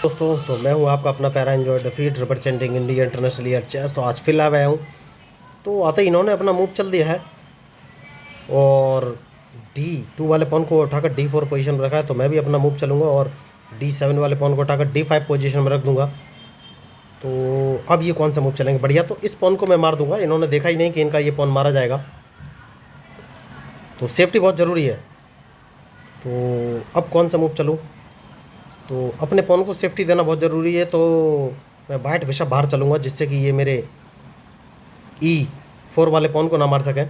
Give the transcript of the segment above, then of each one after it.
दोस्तों, तो मैं हूं आपका अपना पैरा एंजॉय डिफीट रिप्रेजेंटिंग इंडिया इंटरनेशनल ईयर चेस। तो आज फिर आया हूं। तो आते ही इन्होंने अपना मूव चल दिया है और D2 वाले पॉन को उठाकर D4 पोजीशन में रखा है। तो मैं भी अपना मूव चलूंगा और D7 वाले पॉन को उठाकर D5 पोजीशन में रख दूंगा। तो अब ये कौन सा मूव चलेंगे? बढ़िया, तो इस पॉन को मैं मार दूंगा। इन्होंने देखा ही नहीं कि इनका ये पॉन मारा जाएगा, तो सेफ्टी बहुत ज़रूरी है। तो अब कौन सा मूव चलूँ? तो अपने पॉन को सेफ्टी देना बहुत ज़रूरी है। तो मैं वाइट बिशप बाहर चलूँगा, जिससे कि ये मेरे E4 वाले पॉन को ना मार सकें।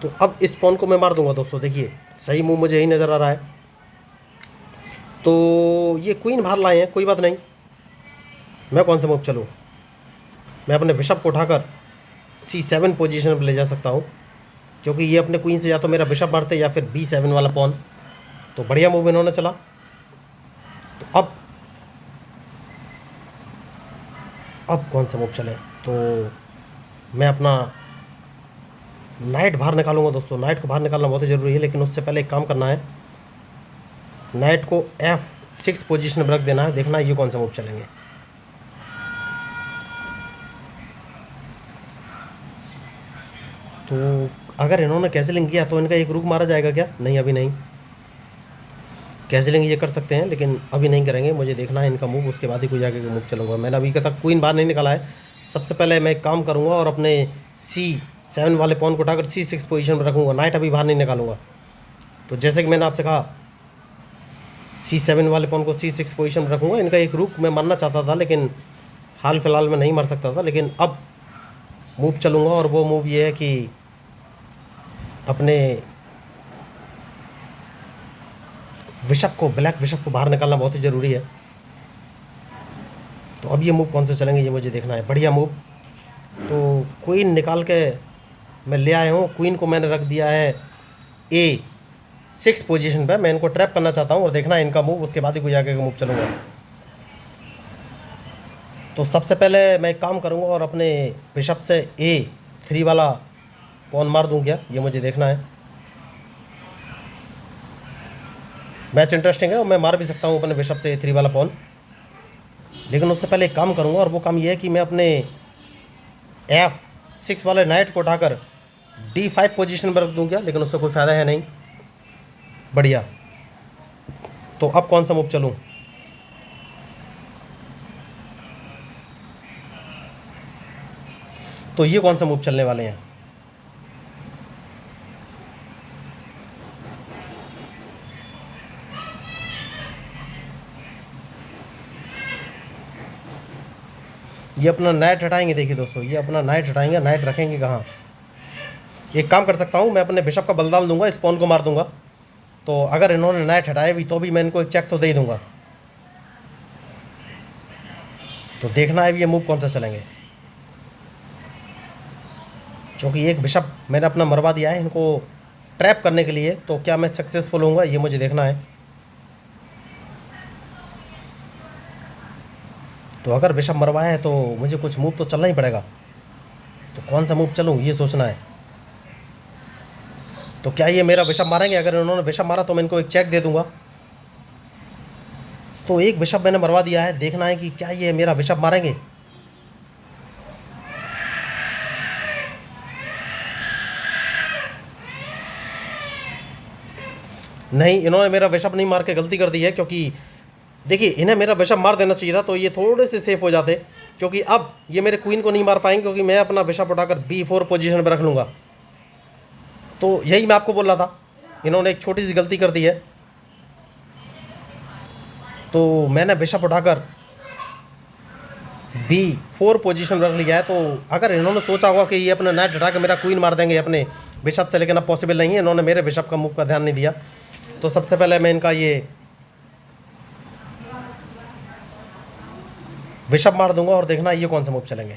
तो अब इस पॉन को मैं मार दूंगा। दोस्तों देखिए, सही मूव मुझे यही नज़र आ रहा है। तो ये क्वीन बाहर लाए हैं, कोई बात नहीं। मैं कौन सा मूव चलूँ? मैं अपने बिशप को उठाकर C7 पोजीशन पर ले जा सकता हूँ, क्योंकि ये अपने क्वीन से या तो मेरा बिशप मारते या फिर B7 वाला पॉन। तो बढ़िया मूव इन्होंने चला। तो अब कौन सा मूव चले? तो मैं अपना नाइट बाहर निकालूंगा। दोस्तों, नाइट को बाहर निकालना बहुत ही ज़रूरी है, लेकिन उससे पहले एक काम करना है। नाइट को F6 पोजीशन पर रख देना है। देखना ये कौन सा मूव चलेंगे। तो अगर इन्होंने कैंसिलिंग किया तो इनका एक रुक मारा जाएगा क्या? नहीं, अभी नहीं। कैंसिलिंग ये कर सकते हैं, लेकिन अभी नहीं करेंगे। मुझे देखना है इनका मूव, उसके बाद ही कोई जाके मूव चलूँगा। मैंने अभी तक क्वीन बाहर नहीं निकाला है। सबसे पहले मैं एक काम करूँगा और अपने C7 वाले पॉन को उठाकर C6 पोजीशन पर रखूँगा। नाइट अभी बाहर नहीं निकालूंगा। तो जैसे कि मैंने आपसे कहा, C7 वाले पॉन को C6 पोजीशन पर रखूँगा। इनका एक रुक मैं मारना चाहता था, लेकिन हाल फिलहाल में नहीं मार सकता था। लेकिन अब मूव चलूँगा, और वो मूव ये है कि अपने बिशप को, ब्लैक बिशप को बाहर निकालना बहुत ही ज़रूरी है। तो अब ये मूव कौन से चलेंगे, ये मुझे देखना है। बढ़िया मूव। तो क्वीन निकाल के मैं ले आया हूँ। क्वीन को मैंने रख दिया है A6 पोजीशन पे। मैं इनको ट्रैप करना चाहता हूँ और देखना है इनका मूव, उसके बाद ही कोई आगे का मूव चलूँगा। तो सबसे पहले मैं एक काम करूँगा और अपने बिशप से A3 वाला पॉन मार दूँ क्या, ये मुझे देखना है। मैच इंटरेस्टिंग है और मैं मार भी सकता हूँ अपने बिशप से A3 वाला पॉन, लेकिन उससे पहले एक काम करूँगा, और वो काम ये है कि मैं अपने F6 वाले नाइट को उठाकर D5 पोजीशन पर रख दूँ क्या, लेकिन उससे कोई फ़ायदा है नहीं। बढ़िया। तो अब कौन सा मूव चलूँ? तो ये कौन सा मूव चलने वाले हैं? ये अपना नाइट हटाएंगे। देखिए दोस्तों, ये अपना नाइट हटाएंगे। नाइट रखेंगे कहाँ? एक काम कर सकता हूँ, मैं अपने बिशप का बलिदान दूंगा, इस पॉन को मार दूंगा। तो अगर इन्होंने नाइट हटाए भी तो भी मैं इनको एक चेक तो दे ही दूंगा। तो देखना है ये मूव कौन सा चलेंगे, क्योंकि एक बिशप मैंने अपना मरवा दिया है इनको ट्रैप करने के लिए। तो क्या मैं सक्सेसफुल होऊंगा, ये मुझे देखना है। तो अगर बिशप मरवाया है तो मुझे कुछ मूव तो चलना ही पड़ेगा। तो कौन सा मूव चलूँ, ये सोचना है। तो क्या ये मेरा बिशप मारेंगे? अगर इन्होंने बिशप मारा तो मैं इनको एक चेक दे दूंगा। तो एक बिशप मैंने मरवा दिया है। देखना है कि क्या ये मेरा बिशप मारेंगे। नहीं, इन्होंने मेरा बिशप नहीं मार के गलती कर दी है, क्योंकि देखिए, इन्हें मेरा बिशप मार देना चाहिए था, तो ये थोड़े से सेफ हो जाते। क्योंकि अब ये मेरे क्वीन को नहीं मार पाएंगे, क्योंकि मैं अपना बिशप उठाकर B4 पोजीशन पर रख लूँगा। तो यही मैं आपको बोल रहा था, इन्होंने एक छोटी सी गलती कर दी है। तो मैंने बिशप उठाकर B4 पोजीशन रख लिया है। तो अगर इन्होंने सोचा होगा कि ये अपना नाइट हटा के मेरा क्वीन मार देंगे अपने बिशप से, लेकिन अब पॉसिबल नहीं है। इन्होंने मेरे बिशप का मूव का ध्यान नहीं दिया। तो सबसे पहले मैं इनका ये बिशप मार दूंगा और देखना ये कौन सा मूव चलेंगे।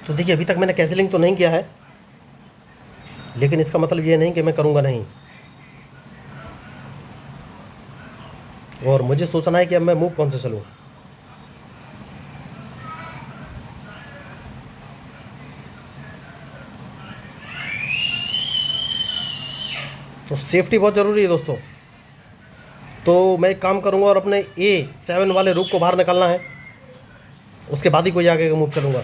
तो देखिए, अभी तक मैंने कैंसिलिंग तो नहीं किया है, लेकिन इसका मतलब ये नहीं कि मैं करूँगा नहीं। और मुझे सोचना है कि अब मैं मूव कौन सा चलूँ। तो तो सेफ्टी बहुत ज़रूरी है दोस्तों। तो मैं एक काम करूँगा और अपने A7 वाले रुक को बाहर निकालना है, उसके बाद ही कोई आगे का मूव चलूँगा।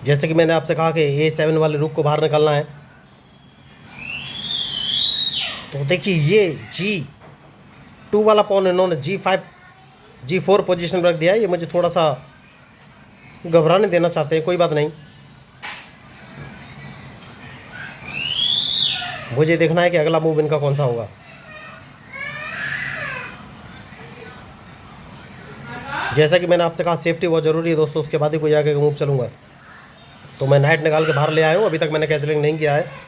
जैसे कि मैंने आपसे कहा कि A7 वाले रुक को बाहर निकालना है। तो देखिए ये G2 वाला पॉन इन्होंने G5 G4 पोजीशन पर रख दिया है। ये मुझे थोड़ा सा घबराने देना चाहते हैं, कोई बात नहीं, मुझे देखना है कि अगला मूव इनका कौन सा होगा। जैसा कि मैंने आपसे कहा सेफ्टी बहुत ज़रूरी है दोस्तों, उसके बाद ही कोई आगे का मूव चलूँगा। तो मैं नाइट निकाल के बाहर ले आया हूँ, अभी तक मैंने कैंसिलिंग नहीं किया है।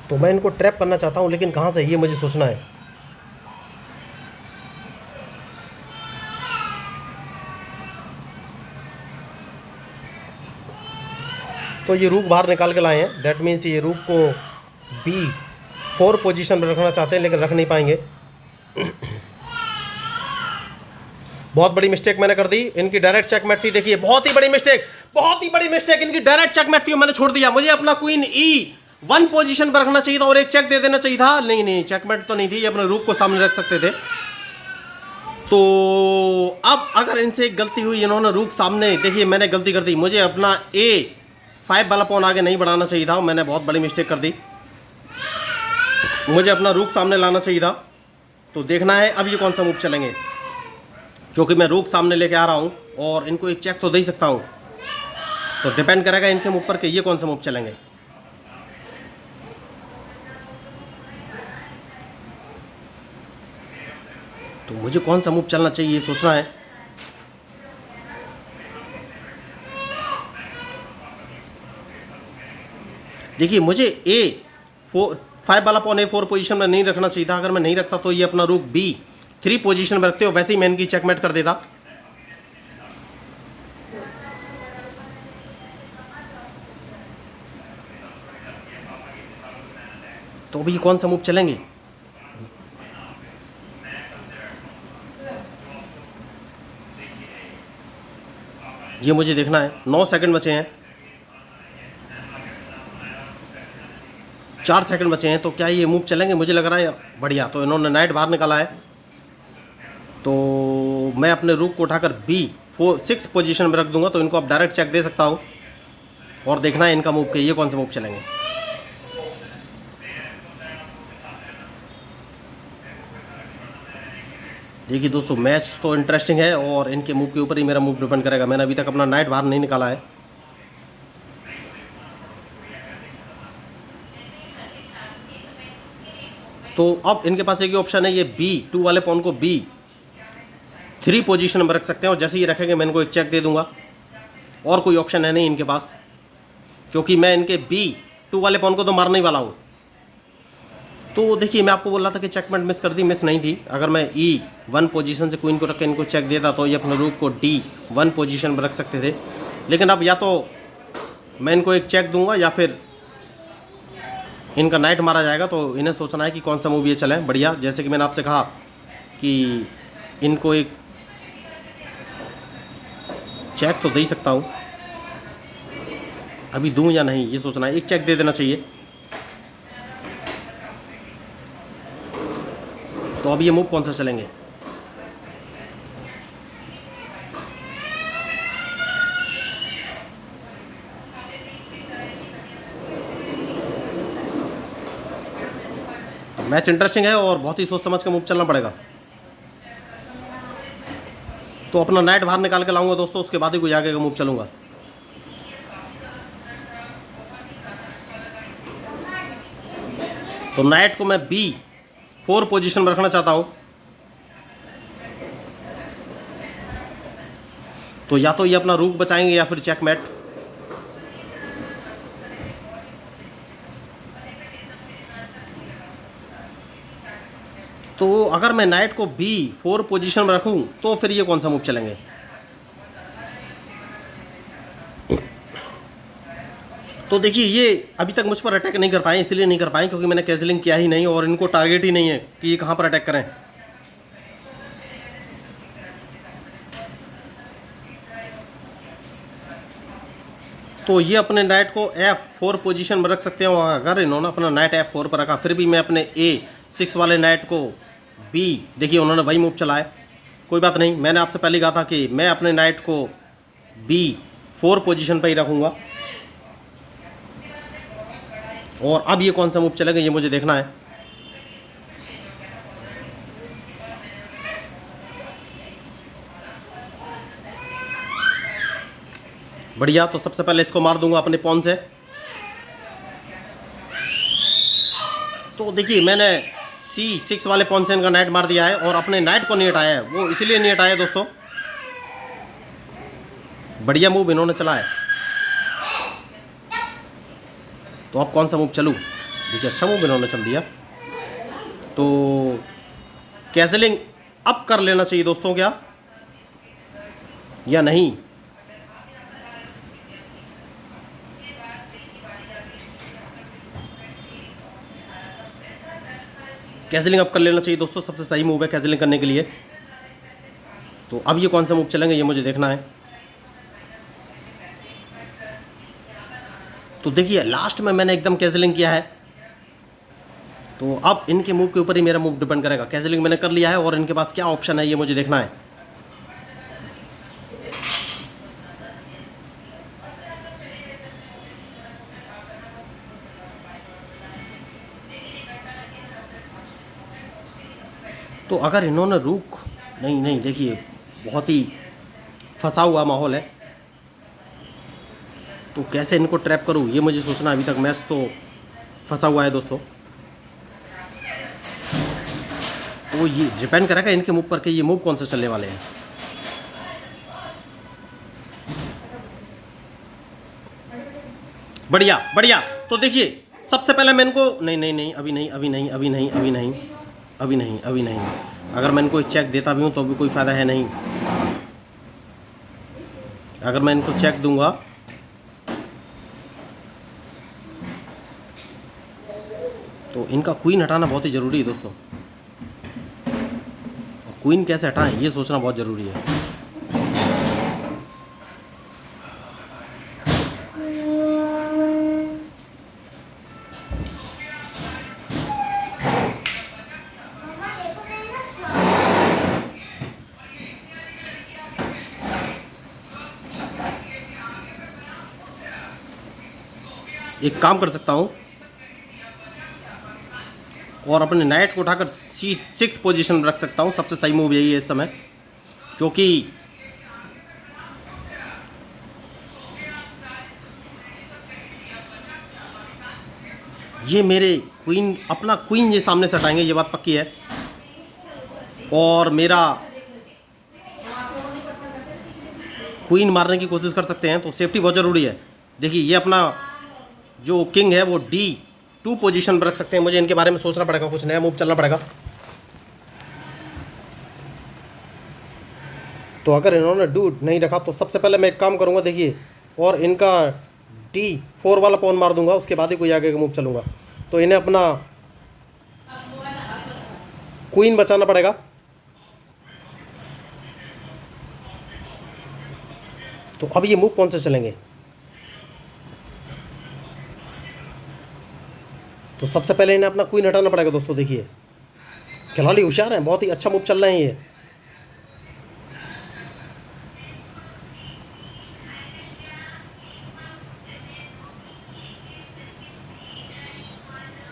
तो मैं इनको ट्रैप करना चाहता हूँ, लेकिन कहाँ से ये मुझे सोचना है। तो ये रूक बाहर निकाल के लाए हैं, डैट मीन्स ये रूक को B4 पोजीशन पर रखना चाहते हैं, लेकिन रख नहीं पाएंगे। बहुत बड़ी मिस्टेक मैंने कर दी, इनकी डायरेक्ट चेकमेट थी। देखिए बहुत ही बड़ी मिस्टेक, बहुत ही बड़ी मिस्टेक, इनकी डायरेक्ट चेकमेट थी और मैंने छोड़ दिया। मुझे अपना क्वीन E1 पोजीशन पर रखना चाहिए था और एक चेक दे देना चाहिए था। नहीं, चेकमेट तो नहीं थी, ये अपने रूक को सामने रख सकते थे। तो अब अगर इनसे एक गलती हुई, इन्होंने रूक सामने, देखिए मैंने गलती कर दी, मुझे अपना A5 वाला पॉन आगे नहीं बढ़ाना चाहिए था, मैंने बहुत बड़ी मिस्टेक कर दी। मुझे अपना रूक सामने लाना चाहिए था। तो देखना है अब ये कौन सा मूव चलेंगे, क्योंकि मैं रूक सामने लेके आ रहा हूँ और इनको एक चेक तो दे ही सकता हूँ। तो डिपेंड करेगा इनके मूव पर कि ये कौन सा मूव चलेंगे। तो मुझे कौन सा मूव चलना चाहिए ये सोचना है। देखिए मुझे A5 वाला पॉन A4 पोजीशन में नहीं रखना चाहिए था। अगर मैं नहीं रखता तो ये अपना रूक B3 पोजीशन में रखते हो, वैसे ही मैं इनकी चेकमेट कर देता। तो अभी कौन सा मूव चलेंगे, ये मुझे देखना है। 9 सेकंड बचे हैं, 4 सेकंड बचे हैं। तो क्या ये मूव चलेंगे, मुझे लग रहा है बढ़िया। तो इन्होंने नाइट बाहर निकाला है, तो मैं अपने रूक को उठाकर B6 पोजीशन में रख दूंगा। तो इनको अब डायरेक्ट चेक दे सकता हूँ और देखना है इनका मूव के ये कौन से मूव चलेंगे। देखिए दोस्तों मैच तो इंटरेस्टिंग है और इनके मूव के ऊपर ही मेरा मूव डिपेंड करेगा। मैंने अभी तक अपना नाइट बाहर नहीं निकाला है। तो अब इनके पास एक ही ऑप्शन है, ये B2 वाले पॉन को B3 पोजीशन में रख सकते हैं और जैसे ही रखेंगे मैं इनको एक चेक दे दूंगा। और कोई ऑप्शन है नहीं इनके पास, क्योंकि मैं इनके B2 वाले पॉन को तो मारने ही वाला हूँ। तो देखिए मैं आपको बोल रहा था कि चेकमेट मिस कर दी, मिस नहीं थी। अगर मैं E1 पोजीशन से क्वीन को रख के इनको चेक देता तो ये अपने रूक को D1 पोजीशन पर रख सकते थे। लेकिन अब या तो मैं इनको एक चेक दूंगा या फिर इनका नाइट मारा जाएगा। तो इन्हें सोचना है कि कौन सा मूव ये चले बढ़िया। जैसे कि मैंने आपसे कहा कि इनको एक चेक तो दे ही सकता हूँ, अभी दूं या नहीं ये सोचना है। एक चेक दे देना चाहिए। तो अब ये मूव कौन सा चलेंगे, मैच इंटरेस्टिंग है और बहुत ही सोच समझ के मूव चलना पड़ेगा। तो अपना नाइट बाहर निकाल के लाऊंगा दोस्तों, उसके बाद ही कोई आगे का मूव चलूंगा। तो नाइट को मैं B4 पोजीशन में रखना चाहता हूं। तो या तो ये अपना रूक बचाएंगे या फिर चेकमेट। तो अगर मैं नाइट को B4 पोजीशन में रखूं तो फिर ये कौन सा मूव चलेंगे। तो देखिए ये अभी तक मुझ पर अटैक नहीं कर पाए, इसलिए नहीं कर पाए क्योंकि मैंने कैजलिंग किया ही नहीं और इनको टारगेट ही नहीं है कि ये कहाँ पर अटैक करें। तो ये अपने नाइट को F4 पोजीशन में रख सकते हैं और अगर इन्होंने अपना नाइट F4 पर रखा फिर भी मैं अपने A6 वाले नाइट को B, देखिए उन्होंने वही मूव चलाया, कोई बात नहीं। मैंने आपसे पहले कहा था कि मैं अपने नाइट को B4 पोजीशन पर ही रखूँगा और अब ये कौन सा मूव चलेगा ये मुझे देखना है। बढ़िया, तो सबसे पहले इसको मार दूंगा अपने पॉन से। तो देखिए मैंने C6 वाले पॉन से इनका नाइट मार दिया है और अपने नाइट को नहीं हटाया है, वो इसीलिए नहीं हटाया दोस्तों। बढ़िया मूव इन्होंने चला है। तो अब कौन सा मूव चलूँ? देखिए अच्छा मूव इन्होंने चल दिया, तो कैजलिंग अब कर लेना चाहिए दोस्तों क्या या नहीं? कैजलिंग अब कर लेना चाहिए दोस्तों, सबसे सही मूव है कैजलिंग करने के लिए। तो अब ये कौन सा मूव चलेंगे ये मुझे देखना है। तो देखिए लास्ट में मैंने एकदम कैजलिंग किया है, तो अब इनके मूव के ऊपर ही मेरा मूव डिपेंड करेगा। कैजलिंग मैंने कर लिया है और इनके पास क्या ऑप्शन है ये मुझे देखना है। तो अगर इन्होंने रुक नहीं नहीं, देखिए बहुत ही फंसा हुआ माहौल है, तो कैसे इनको ट्रैप करूं ये मुझे सोचना। अभी तक मैच तो फंसा हुआ है दोस्तों, तो ये डिपेंड करेगा इनके मूव पर कि ये मूव कौन से चलने वाले हैं। बढ़िया बढ़िया, तो देखिए सबसे पहले मैं इनको नहीं नहीं नहीं अभी नहीं अभी नहीं अभी नहीं अभी नहीं अभी नहीं अभी नहीं, अगर मैं इनको चेक देता भी हूँ तो भी कोई फ़ायदा है नहीं। अगर मैं इनको चेक दूंगा तो इनका क्वीन हटाना बहुत ही ज़रूरी है दोस्तों, और क्वीन कैसे हटाएं ये सोचना बहुत ज़रूरी है। एक काम कर सकता हूँ और अपने नाइट को उठाकर C6 पोजीशन में रख सकता हूँ। सबसे सही मूव यही है इस समय, क्योंकि ये मेरे क्वीन अपना क्वीन ये सामने से हटाएंगे, ये बात पक्की है। और मेरा क्वीन मारने की कोशिश कर सकते हैं, तो सेफ्टी बहुत ज़रूरी है। देखिए ये अपना जो किंग है वो D2 पोजीशन पर रख सकते हैं। मुझे इनके बारे में सोचना पड़ेगा, कुछ नया मूव चलना पड़ेगा। तो अगर इन्होंने D नहीं रखा तो सबसे पहले मैं एक काम करूंगा, देखिए, और इनका D4 वाला पॉन मार दूंगा, उसके बाद ही कोई आगे का मूव चलूंगा। तो इन्हें अपना क्वीन बचाना पड़ेगा। तो अब ये मूव कौन से चलेंगे? तो सबसे पहले इन्हें अपना क्वीन हटाना पड़ेगा दोस्तों। देखिए खिलाड़ी होशियार हैं, बहुत ही अच्छा मूव चल रहे हैं ये।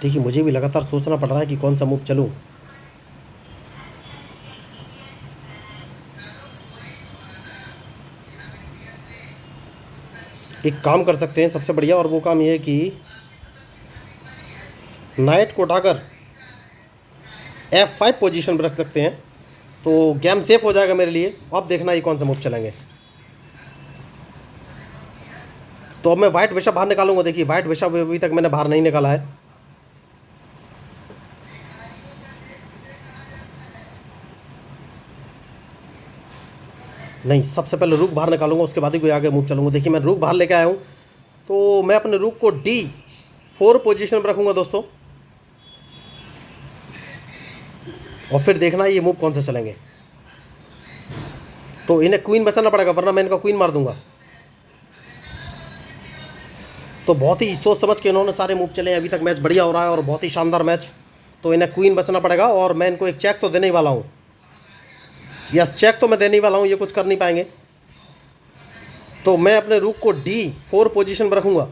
देखिए मुझे भी लगातार सोचना पड़ रहा है कि कौन सा मूव चलूं। एक काम कर सकते हैं सबसे बढ़िया, और वो काम ये है कि नाइट को उठाकर F5 पोजीशन पर रख सकते हैं, तो गेम सेफ हो जाएगा मेरे लिए। अब देखना ये कौन सा मूव चलेंगे। तो अब मैं वाइट बिशप बाहर निकालूंगा। देखिए वाइट बिशप अभी तक मैंने बाहर नहीं निकाला है। नहीं, सबसे पहले रुक बाहर निकालूंगा, उसके बाद ही कोई आगे मूव चलूंगा। देखिए मैं रुक बाहर लेके आया हूँ, तो मैं अपने रूक को D4 पोजीशन पर रखूँगा दोस्तों, और फिर देखना ये मूव कौन से चलेंगे। तो इन्हें क्वीन बचाना पड़ेगा वरना मैं इनका क्वीन मार दूंगा। तो बहुत ही सोच समझ के इन्होंने सारे मूव चले हैं, अभी तक मैच बढ़िया हो रहा है और बहुत ही शानदार मैच। तो इन्हें क्वीन बचना पड़ेगा और मैं इनको एक चेक तो देने ही वाला हूँ। यस, चेक तो मैं देने ही वाला हूँ, ये कुछ कर नहीं पाएंगे। तो मैं अपने रूक को D4 पोजीशन पर रखूँगा।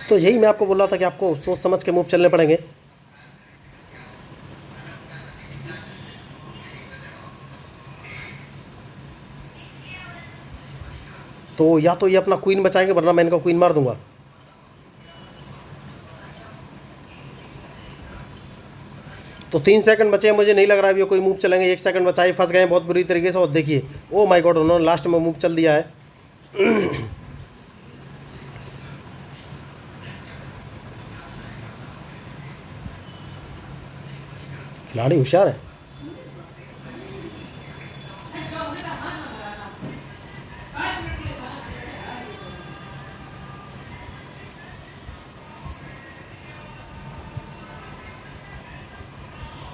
तो यही मैं आपको बोल रहा था कि आपको सोच समझ के मूव चलने पड़ेंगे। तो या तो ये अपना क्वीन बचाएंगे वरना मैं इनका क्वीन मार दूंगा। तो 3 सेकंड बचे हैं, मुझे नहीं लग रहा है ये कोई मूव चलेंगे। 1 सेकंड बचा ही, फंस गए हैं बहुत बुरी तरीके से। और देखिए, ओ माय गॉड, उन्होंने लास्ट में मूव चल दिया है। खिलाड़ी होशियार है।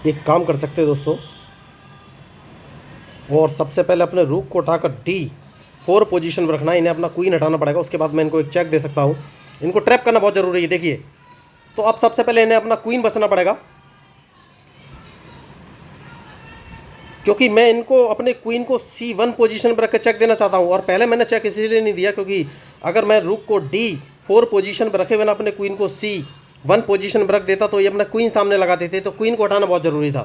एक काम कर सकते हैं दोस्तों, और सबसे पहले अपने रूक को उठाकर D4 पोजीशन पर रखना है। इन्हें अपना क्वीन हटाना पड़ेगा, उसके बाद मैं इनको एक चेक दे सकता हूँ। इनको ट्रैप करना बहुत ज़रूरी है। देखिए, तो अब सबसे पहले इन्हें अपना क्वीन बचना पड़ेगा, क्योंकि मैं इनको अपने क्वीन को C1 पोजीशन पर रख के चेक देना चाहता हूँ। और पहले मैंने चेक इसीलिए नहीं दिया क्योंकि अगर मैं रूक को D4 पोजीशन पर रखे हुए ना अपने क्वीन को C1 पोजीशन पर रख देता तो ये अपना क्वीन सामने लगा देते, तो क्वीन को हटाना बहुत ज़रूरी था।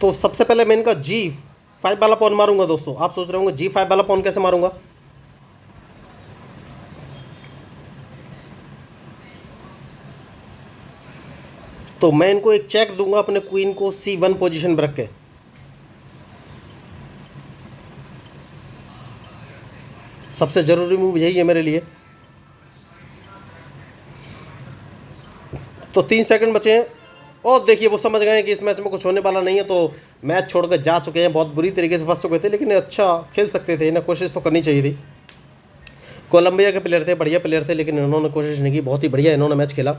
तो सबसे पहले मैं इनका G5 वाला पॉन मारूंगा दोस्तों। आप सोच रहे होंगे G5 वाला पॉन कैसे मारूंगा। तो मैं इनको एक चेक दूंगा अपने क्वीन को C1 पोजीशन पर रख के। सबसे ज़रूरी मूव यही है मेरे लिए। तो 3 सेकंड बचे हैं, और देखिए वो समझ गए हैं कि इस मैच में कुछ होने वाला नहीं है, तो मैच छोड़कर जा चुके हैं। बहुत बुरी तरीके से फंस चुके थे, लेकिन अच्छा खेल सकते थे, इन्हें कोशिश तो करनी चाहिए थी। कोलंबिया के प्लेयर थे, बढ़िया प्लेयर थे, लेकिन इन्होंने कोशिश नहीं की। बहुत ही बढ़िया इन्होंने मैच खेला,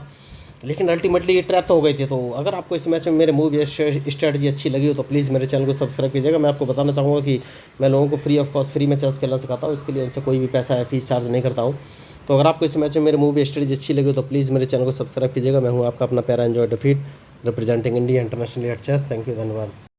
लेकिन अल्टीमेटली ये ट्रैप तो हो गई थी। तो अगर आपको इस मैच में मेरे मूव या स्ट्रैटेजी अच्छी लगी हो तो प्लीज़ मेरे चैनल को सब्सक्राइब कीजिएगा। मैं आपको बताना चाहूँगा कि मैं लोगों को फ्री ऑफ कॉस्ट फ्री में चेस खेलना सिखाता हूँ, इसके लिए उनसे कोई भी पैसा या फीस चार्ज नहीं करता हूँ। तो अगर आपको इस मैच में मेरे मूव या स्ट्रैटेजी अच्छी लगी हो तो प्लीज़ मेरे चैनल को सब्सक्राइब कीजिएगा। मैं हूँ आपका अपना प्यारा एंजॉय डिफीट, representing India international at chess. Thank you, धन्यवाद।